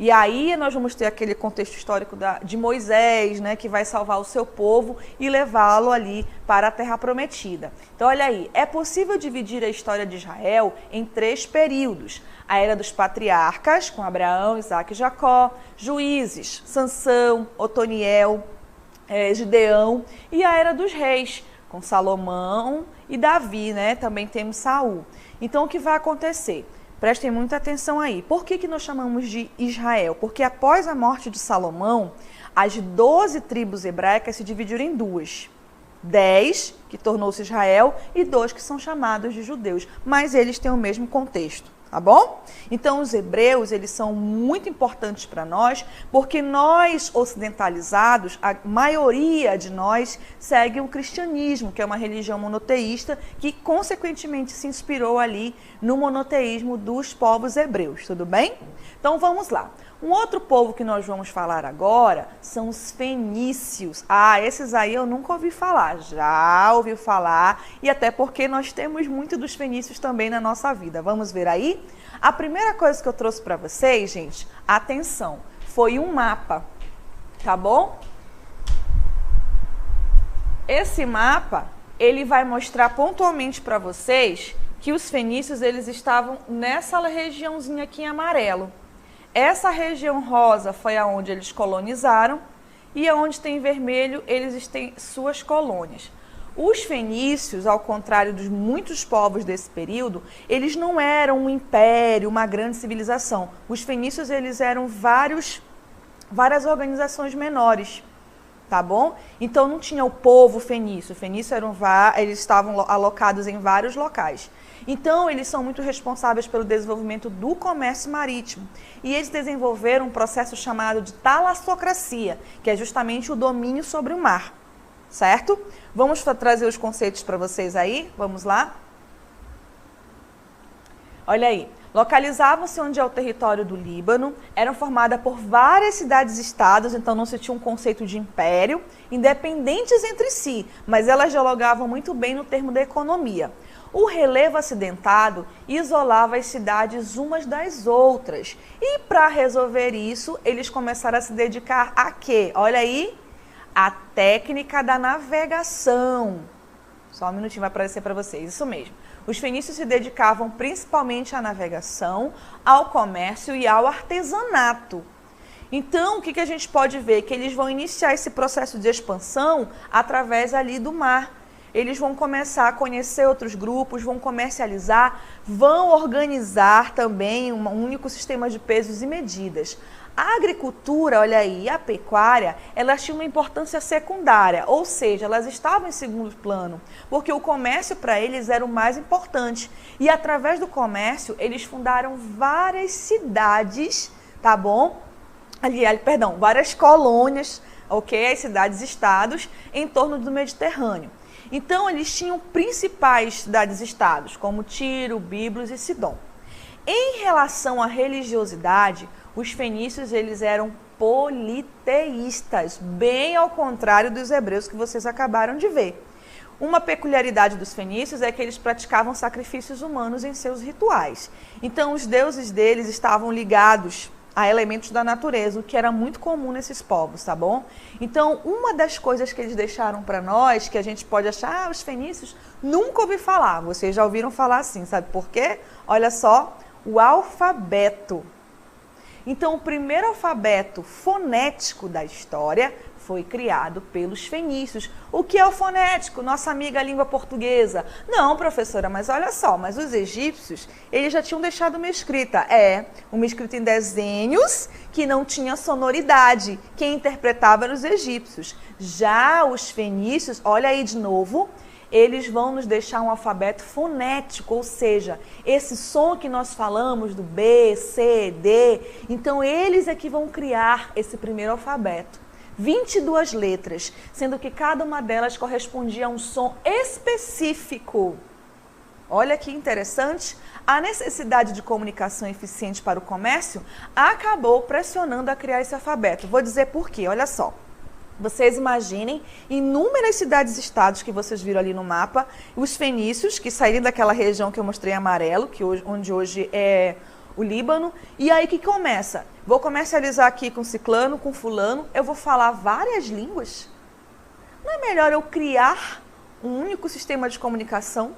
E aí nós vamos ter aquele contexto histórico de Moisés, né, que vai salvar o seu povo e levá-lo ali para a Terra Prometida. Então, olha aí, é possível dividir a história de Israel em 3 períodos. A Era dos Patriarcas, com Abraão, Isaac e Jacó, Juízes, Sansão, Otoniel, Gideão, e a Era dos Reis, com Salomão e Davi, né? Também temos Saul. Então, o que vai acontecer? Prestem muita atenção aí. Por que nós chamamos de Israel? Porque após a morte de Salomão, as 12 tribos hebraicas se dividiram em 2. 10, que tornou-se Israel, e 2 que são chamados de judeus. Mas eles têm o mesmo contexto, tá bom? Então, os hebreus, eles são muito importantes para nós, porque nós, ocidentalizados, a maioria de nós segue o cristianismo, que é uma religião monoteísta, que consequentemente se inspirou ali no monoteísmo dos povos hebreus, tudo bem? Então, vamos lá. Um outro povo que nós vamos falar agora são os fenícios. Ah, esses aí eu nunca ouvi falar, já ouvi falar, e até porque nós temos muito dos fenícios também na nossa vida. Vamos ver aí? A primeira coisa que eu trouxe para vocês, gente, atenção, foi um mapa, tá bom? Esse mapa, ele vai mostrar pontualmente para vocês que os fenícios, eles estavam nessa regiãozinha aqui em amarelo. Essa região rosa foi aonde eles colonizaram e aonde tem vermelho, eles têm suas colônias. Os fenícios, ao contrário dos muitos povos desse período, eles não eram um império, uma grande civilização. Os fenícios, eles eram várias organizações menores, tá bom? Então não tinha o povo fenício. Fenício eles estavam alocados em vários locais. Então, eles são muito responsáveis pelo desenvolvimento do comércio marítimo. E eles desenvolveram um processo chamado de talassocracia, que é justamente o domínio sobre o mar, certo? Vamos trazer os conceitos para vocês aí? Vamos lá? Olha aí, localizavam-se onde é o território do Líbano, eram formadas por várias cidades-estados, então não se tinha um conceito de império, independentes entre si, mas elas dialogavam muito bem no termo da economia. O relevo acidentado isolava as cidades umas das outras. E para resolver isso, eles começaram a se dedicar a quê? Olha aí, a técnica da navegação. Só um minutinho, vai aparecer para vocês, isso mesmo. Os fenícios se dedicavam principalmente à navegação, ao comércio e ao artesanato. Então, o que a gente pode ver? Que eles vão iniciar esse processo de expansão através ali do mar. Eles vão começar a conhecer outros grupos, vão comercializar, vão organizar também um único sistema de pesos e medidas. A agricultura, olha aí, e a pecuária, elas tinham uma importância secundária, ou seja, elas estavam em segundo plano, porque o comércio para eles era o mais importante. E através do comércio, eles fundaram várias cidades, tá bom? Várias colônias, ok? As cidades-estados em torno do Mediterrâneo. Então, eles tinham principais cidades-estados, como Tiro, Biblos e Sidom. Em relação à religiosidade, os fenícios eles eram politeístas, bem ao contrário dos hebreus que vocês acabaram de ver. Uma peculiaridade dos fenícios é que eles praticavam sacrifícios humanos em seus rituais. Então, os deuses deles estavam ligados a elementos da natureza, o que era muito comum nesses povos, tá bom? Então, uma das coisas que eles deixaram para nós, que a gente pode achar, os fenícios, nunca ouvi falar. Vocês já ouviram falar assim, sabe por quê? Olha só, o alfabeto. Então, o primeiro alfabeto fonético da história foi criado pelos fenícios. O que é o fonético? Nossa amiga língua portuguesa. Não, professora, mas olha só, mas os egípcios, eles já tinham deixado uma escrita. Uma escrita em desenhos que não tinha sonoridade. Quem interpretava eram os egípcios. Já os fenícios, olha aí de novo, eles vão nos deixar um alfabeto fonético, ou seja, esse som que nós falamos do B, C, D, então eles é que vão criar esse primeiro alfabeto. 22 letras, sendo que cada uma delas correspondia a um som específico. Olha que interessante, a necessidade de comunicação eficiente para o comércio acabou pressionando a criar esse alfabeto. Vou dizer por quê, olha só. Vocês imaginem inúmeras cidades-estados que vocês viram ali no mapa, os fenícios, que saíram daquela região que eu mostrei em amarelo, onde hoje é o Líbano, e aí que começa? Vou comercializar aqui com ciclano, com fulano, eu vou falar várias línguas? Não é melhor eu criar um único sistema de comunicação,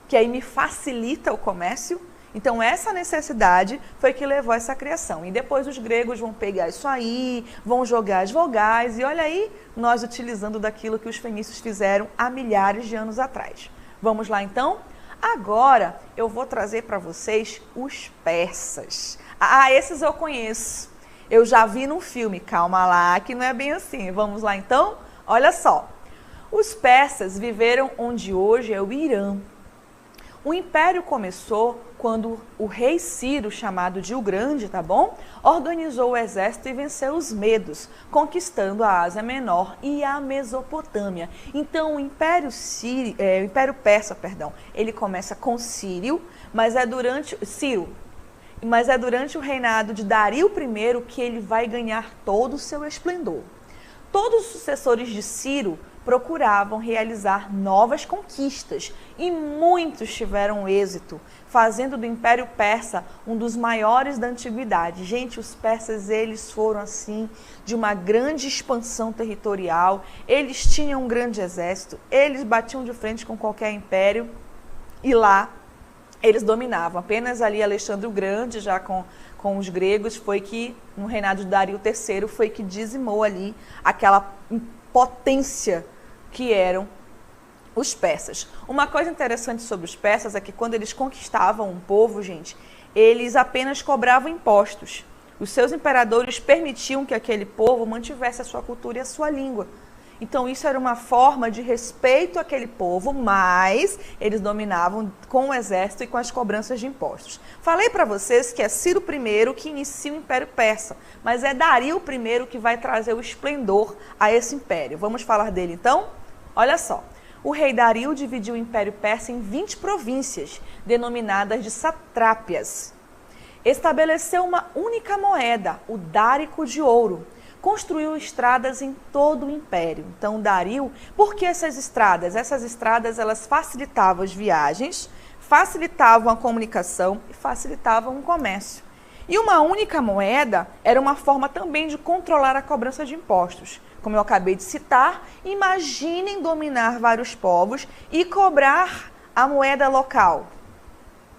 que aí me facilita o comércio? Então, essa necessidade foi que levou a essa criação. E depois os gregos vão pegar isso aí, vão jogar as vogais, e olha aí, nós utilizando daquilo que os fenícios fizeram há milhares de anos atrás. Vamos lá, então? Agora, eu vou trazer para vocês os persas. Esses eu conheço. Eu já vi num filme. Calma lá, que não é bem assim. Vamos lá, então? Olha só. Os persas viveram onde hoje é o Irã. O império começou quando o rei Ciro, chamado de o Grande, tá bom? Organizou o exército e venceu os medos, conquistando a Ásia Menor e a Mesopotâmia. Então, o Império Persa, ele começa com Ciro, mas é durante o reinado de Dario I que ele vai ganhar todo o seu esplendor. Todos os sucessores de Ciro procuravam realizar novas conquistas e muitos tiveram êxito, fazendo do Império Persa um dos maiores da antiguidade. Gente, os persas, eles foram assim de uma grande expansão territorial, eles tinham um grande exército, eles batiam de frente com qualquer império e lá eles dominavam. Apenas ali Alexandre o Grande, já com os gregos, foi que no reinado de Dario III foi que dizimou ali aquela potência que eram os persas. Uma coisa interessante sobre os persas é que quando eles conquistavam um povo, gente, eles apenas cobravam impostos. Os seus imperadores permitiam que aquele povo mantivesse a sua cultura e a sua língua. Então isso era uma forma de respeito àquele povo, mas eles dominavam com o exército e com as cobranças de impostos. Falei para vocês que é Ciro I que inicia o Império Persa, mas é Dario I que vai trazer o esplendor a esse império. Vamos falar dele então? Olha só, o rei Dario dividiu o Império Persa em 20 províncias, denominadas de satrápias. Estabeleceu uma única moeda, o dárico de ouro. Construiu estradas em todo o Império. Então, Dario, por que essas estradas? Essas estradas, elas facilitavam as viagens, facilitavam a comunicação e facilitavam o comércio. E uma única moeda era uma forma também de controlar a cobrança de impostos. Como eu acabei de citar, imaginem dominar vários povos e cobrar a moeda local.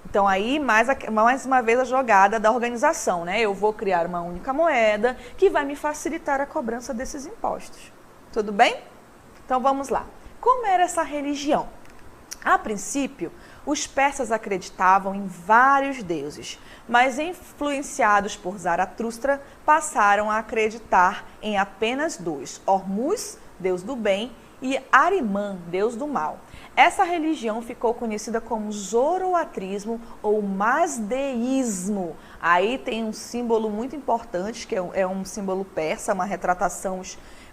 Então aí, mais uma vez, a jogada da organização, né? Eu vou criar uma única moeda que vai me facilitar a cobrança desses impostos. Tudo bem? Então vamos lá. Como era essa religião? A princípio, os persas acreditavam em vários deuses, mas influenciados por Zaratustra, passaram a acreditar em apenas dois: Hormuz, deus do bem, e Ahriman, deus do mal. Essa religião ficou conhecida como zoroatrismo ou masdeísmo. Aí tem um símbolo muito importante, que é um símbolo persa, uma retratação,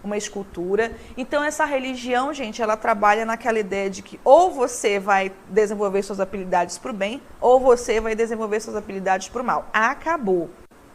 uma escultura. Então essa religião, gente, ela trabalha naquela ideia de que ou você vai desenvolver suas habilidades para o bem, ou você vai desenvolver suas habilidades para o mal. Acabou,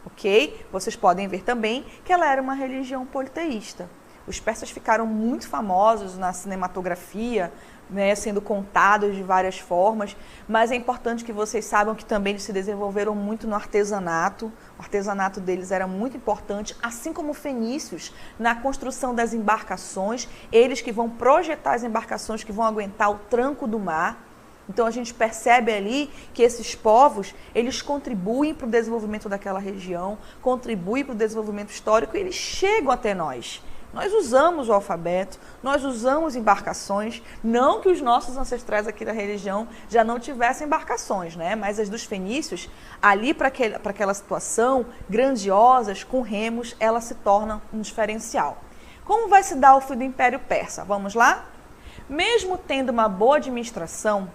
ok? Vocês podem ver também que ela era uma religião politeísta. Os persas ficaram muito famosos na cinematografia, né, sendo contados de várias formas, mas é importante que vocês saibam que também eles se desenvolveram muito no artesanato. O artesanato deles era muito importante, assim como fenícios, na construção das embarcações, eles que vão projetar as embarcações que vão aguentar o tranco do mar. Então a gente percebe ali que esses povos, eles contribuem para o desenvolvimento daquela região, contribuem para o desenvolvimento histórico e eles chegam até nós. Nós usamos o alfabeto, nós usamos embarcações, não que os nossos ancestrais aqui da religião já não tivessem embarcações, né? Mas as dos fenícios, ali para aquela situação, grandiosas, com remos, elas se tornam um diferencial. Como vai se dar o fim do Império Persa? Vamos lá? Mesmo tendo uma boa administração,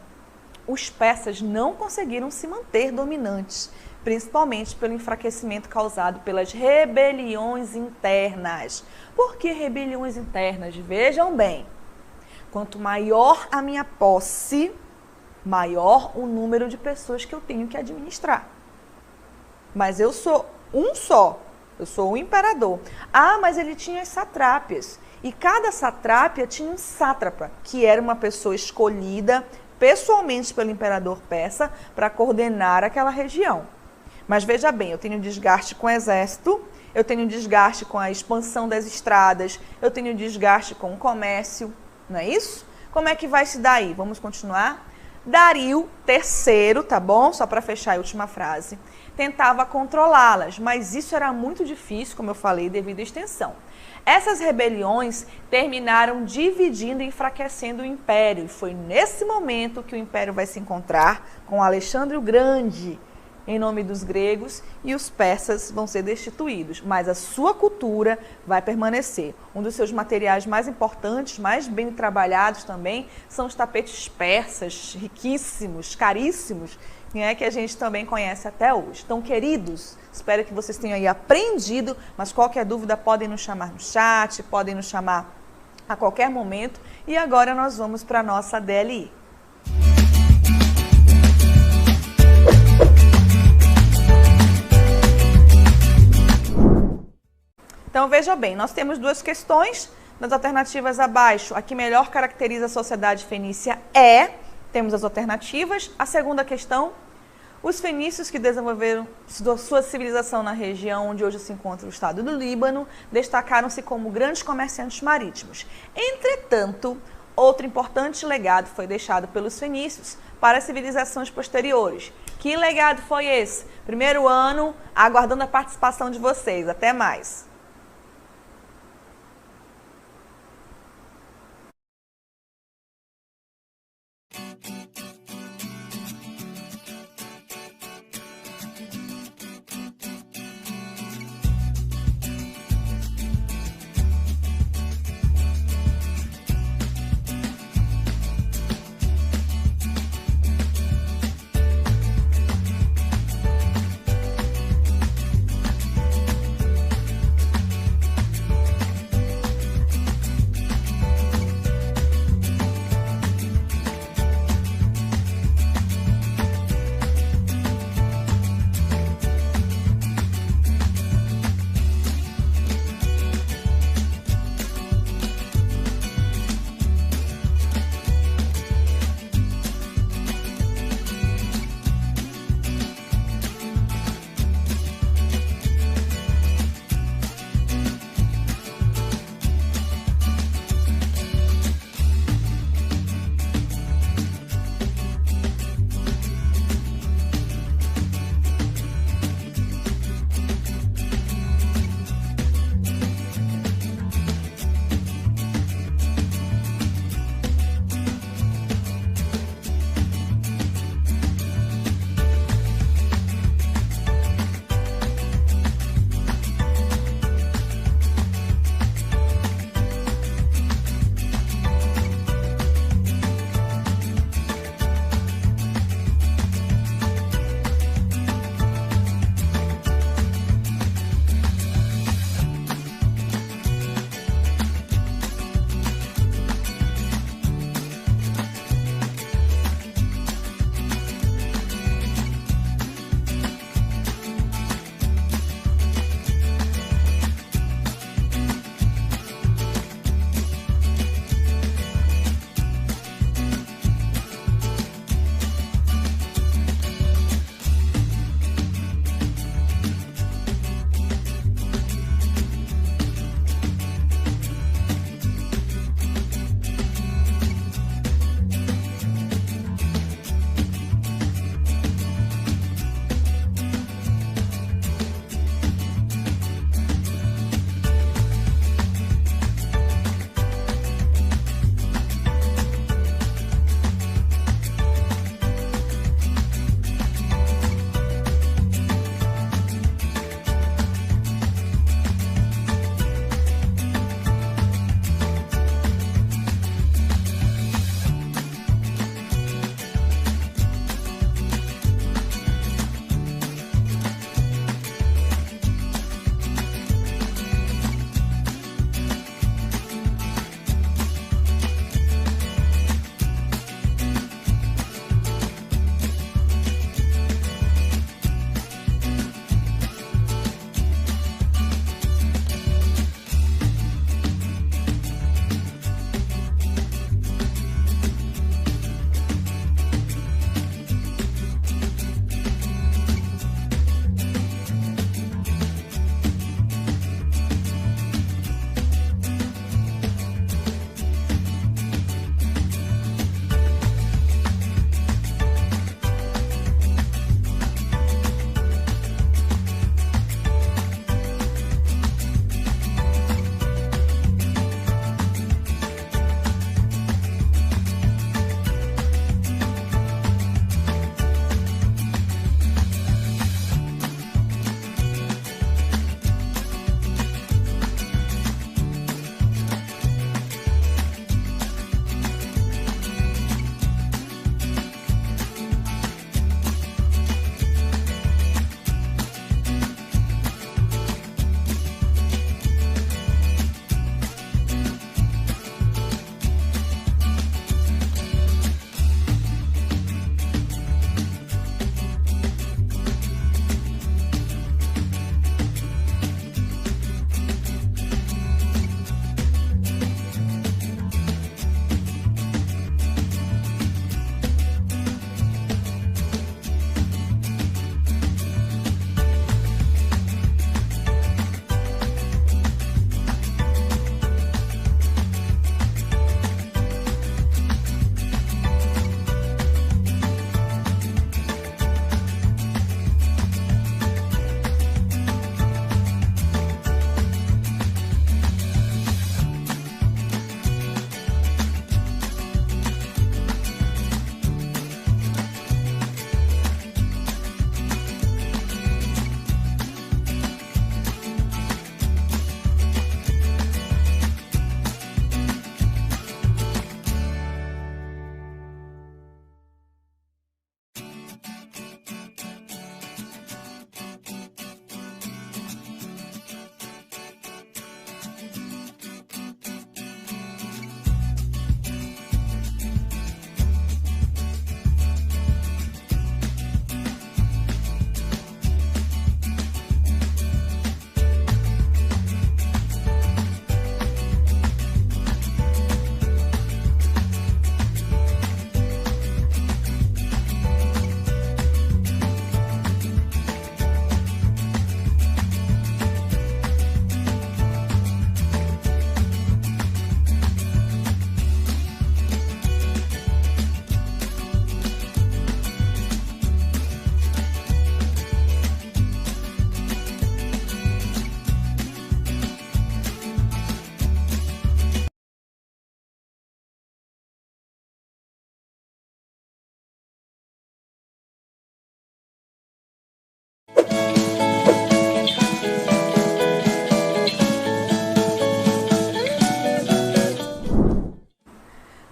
os persas não conseguiram se manter dominantes, principalmente pelo enfraquecimento causado pelas rebeliões internas. Por que rebeliões internas? Vejam bem, quanto maior a minha posse, maior o número de pessoas que eu tenho que administrar. Mas eu sou um só, eu sou o imperador. Ah, mas ele tinha as satrápias, e cada satrápia tinha um sátrapa, que era uma pessoa escolhida pessoalmente pelo imperador persa para coordenar aquela região. Mas veja bem, eu tenho desgaste com o exército, eu tenho desgaste com a expansão das estradas, eu tenho desgaste com o comércio, não é isso? Como é que vai se dar aí? Vamos continuar? Dario III, tá bom? Só para fechar a última frase, tentava controlá-las, mas isso era muito difícil, como eu falei, devido à extensão. Essas rebeliões terminaram dividindo e enfraquecendo o Império, e foi nesse momento que o Império vai se encontrar com Alexandre o Grande, em nome dos gregos, e os persas vão ser destituídos, mas a sua cultura vai permanecer. Um dos seus materiais mais importantes, mais bem trabalhados também, são os tapetes persas, riquíssimos, caríssimos, né, que a gente também conhece até hoje. Então, queridos, espero que vocês tenham aí aprendido, mas qualquer dúvida podem nos chamar no chat, podem nos chamar a qualquer momento. E agora nós vamos para a nossa DLI. Então, veja bem, nós temos duas questões nas alternativas abaixo. A que melhor caracteriza a sociedade fenícia é, temos as alternativas. A segunda questão, os fenícios que desenvolveram sua civilização na região onde hoje se encontra o estado do Líbano, destacaram-se como grandes comerciantes marítimos. Entretanto, outro importante legado foi deixado pelos fenícios para as civilizações posteriores. Que legado foi esse? Primeiro ano, aguardando a participação de vocês. Até mais!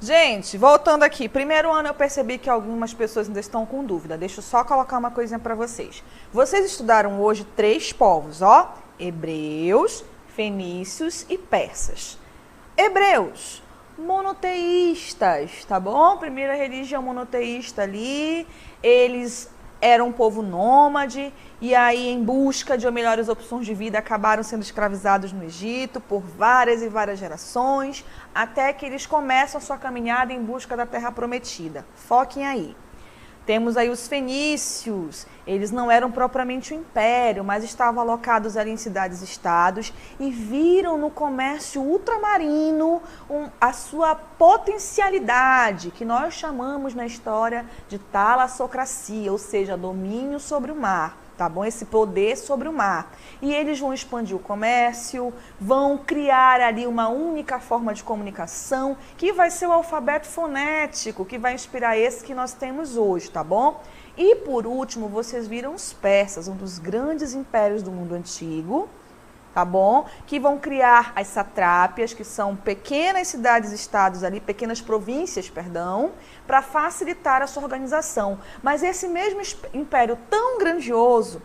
Gente, voltando aqui, primeiro ano eu percebi que algumas pessoas ainda estão com dúvida. Deixa eu só colocar uma coisinha para vocês. Vocês estudaram hoje 3 povos, ó. Hebreus, fenícios e persas. Hebreus, monoteístas, tá bom? Primeira religião monoteísta ali, eles eram um povo nômade e aí em busca de melhores opções de vida acabaram sendo escravizados no Egito por várias e várias gerações, até que eles começam a sua caminhada em busca da Terra Prometida. Foquem aí. Temos aí os fenícios, eles não eram propriamente um império, mas estavam alocados ali em cidades-estados e viram no comércio ultramarino a sua potencialidade, que nós chamamos na história de talassocracia, ou seja, domínio sobre o mar. Tá bom? Esse poder sobre o mar. E eles vão expandir o comércio, vão criar ali uma única forma de comunicação, que vai ser o alfabeto fonético, que vai inspirar esse que nós temos hoje, tá bom? E por último, vocês viram os persas, um dos grandes impérios do mundo antigo, tá bom? Que vão criar as satrápias, que são pequenas cidades-estados ali, pequenas províncias, perdão, para facilitar a sua organização. Mas esse mesmo império tão grandioso,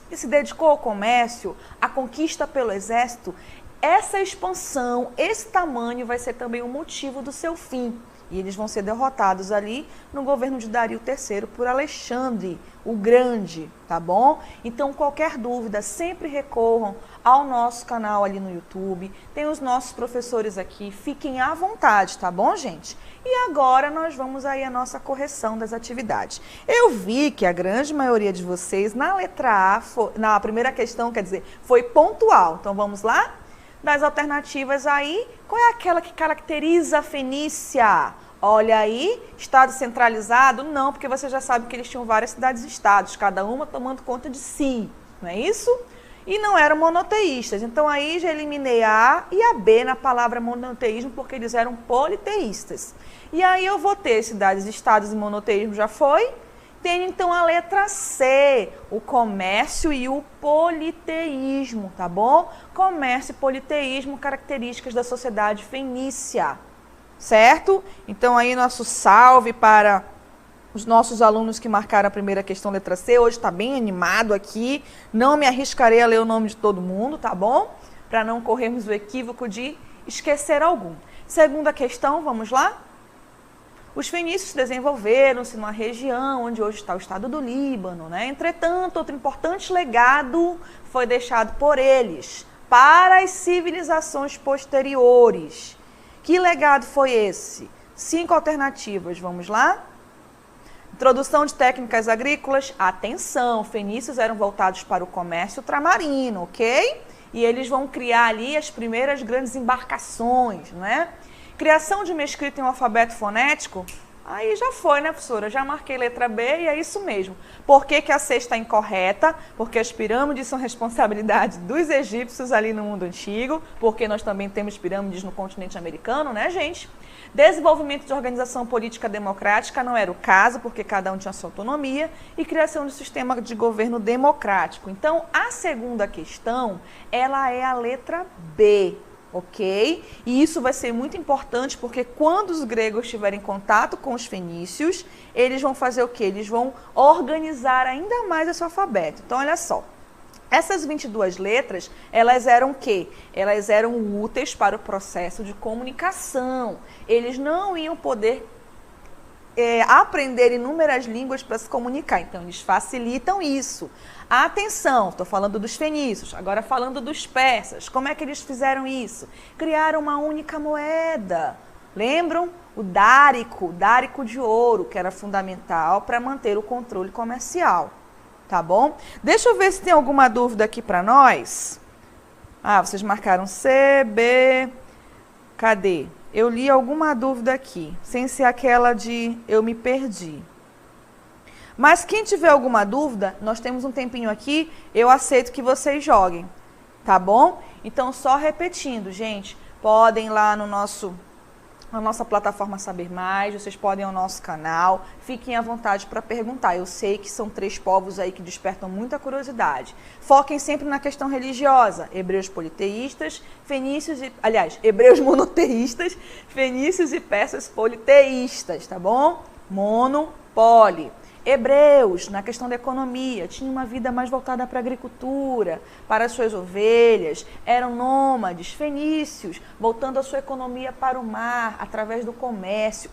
que se dedicou ao comércio, à conquista pelo exército, essa expansão, esse tamanho vai ser também o motivo do seu fim. E eles vão ser derrotados ali no governo de Dario III por Alexandre o Grande, tá bom? Então, qualquer dúvida, sempre recorram ao nosso canal ali no YouTube. Tem os nossos professores aqui, fiquem à vontade, tá bom, gente? E agora nós vamos aí à nossa correção das atividades. Eu vi que a grande maioria de vocês, na letra A, na primeira questão, quer dizer, foi pontual. Então, vamos lá? Das alternativas aí, qual é aquela que caracteriza a Fenícia? Olha aí, estado centralizado? Não, porque você já sabe que eles tinham várias cidades-estados, cada uma tomando conta de si, não é isso? E não eram monoteístas, então aí já eliminei a A e a B na palavra monoteísmo, porque eles eram politeístas. E aí eu vou ter cidades-estados e monoteísmo, já foi? Tenho então a letra C, o comércio e o politeísmo, tá bom? Comércio e politeísmo, características da sociedade fenícia, certo? Então aí nosso salve para os nossos alunos que marcaram a primeira questão, letra C. Hoje está bem animado aqui, não me arriscarei a ler o nome de todo mundo, tá bom? Para não corrermos o equívoco de esquecer algum. Segunda questão, vamos lá? Os fenícios desenvolveram-se numa região onde hoje está o estado do Líbano, né? Entretanto, outro importante legado foi deixado por eles para as civilizações posteriores. Que legado foi esse? 5 alternativas, vamos lá? Introdução de técnicas agrícolas. Atenção, fenícios eram voltados para o comércio ultramarino, ok? E eles vão criar ali as primeiras grandes embarcações, não é? Criação de uma escrita em um alfabeto fonético, aí já foi, né, professora? Já marquei letra B e é isso mesmo. Por que que a C está incorreta? Porque as pirâmides são responsabilidade dos egípcios ali no mundo antigo, porque nós também temos pirâmides no continente americano, né, gente? Desenvolvimento de organização política democrática não era o caso, porque cada um tinha sua autonomia, e criação de sistema de governo democrático. Então, a segunda questão, ela é a letra B. Ok? E isso vai ser muito importante porque quando os gregos tiverem contato com os fenícios, eles vão fazer o quê? Eles vão organizar ainda mais esse alfabeto. Então, olha só. Essas 22 letras, elas eram o quê? Elas eram úteis para o processo de comunicação. Eles não iam poder aprender inúmeras línguas para se comunicar. Então, eles facilitam isso. Atenção, estou falando dos fenícios, agora falando dos persas. Como é que eles fizeram isso? Criaram uma única moeda. Lembram? O dárico de ouro, que era fundamental para manter o controle comercial. Tá bom? Deixa eu ver se tem alguma dúvida aqui para nós. Ah, vocês marcaram C, B. Cadê? Eu li alguma dúvida aqui, sem ser aquela de eu me perdi. Mas quem tiver alguma dúvida, nós temos um tempinho aqui, eu aceito que vocês joguem, tá bom? Então, só repetindo, gente, podem ir lá no nosso na nossa plataforma Saber Mais, vocês podem ir ao nosso canal, fiquem à vontade para perguntar. Eu sei que são 3 povos aí que despertam muita curiosidade. Foquem sempre na questão religiosa, hebreus politeístas, hebreus monoteístas, fenícios e persas politeístas, tá bom? Mono, poli. Hebreus, na questão da economia, tinham uma vida mais voltada para a agricultura, para as suas ovelhas, eram nômades. Fenícios, voltando a sua economia para o mar, através do comércio.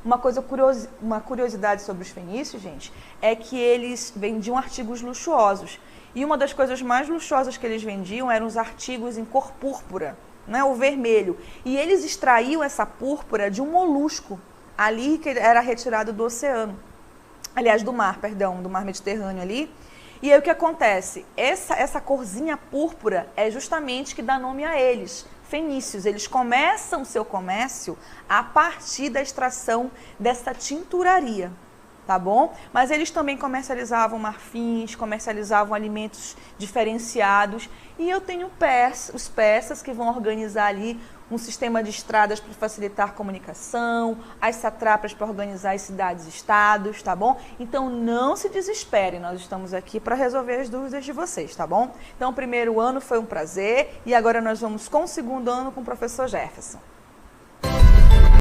Uma curiosidade sobre os fenícios, gente, é que eles vendiam artigos luxuosos. E uma das coisas mais luxuosas que eles vendiam eram os artigos em cor púrpura, né, o vermelho. E eles extraíam essa púrpura de um molusco, ali que era retirado do oceano. Aliás, do mar Mediterrâneo ali. E aí o que acontece? Essa corzinha púrpura é justamente que dá nome a eles, fenícios. Eles começam seu comércio a partir da extração dessa tinturaria, tá bom? Mas eles também comercializavam marfins, comercializavam alimentos diferenciados. E eu tenho os persas que vão organizar ali um sistema de estradas para facilitar a comunicação, as satrapas para organizar as cidades e estados, tá bom? Então não se desesperem, nós estamos aqui para resolver as dúvidas de vocês, tá bom? Então o primeiro ano foi um prazer e agora nós vamos com o segundo ano com o professor Jefferson.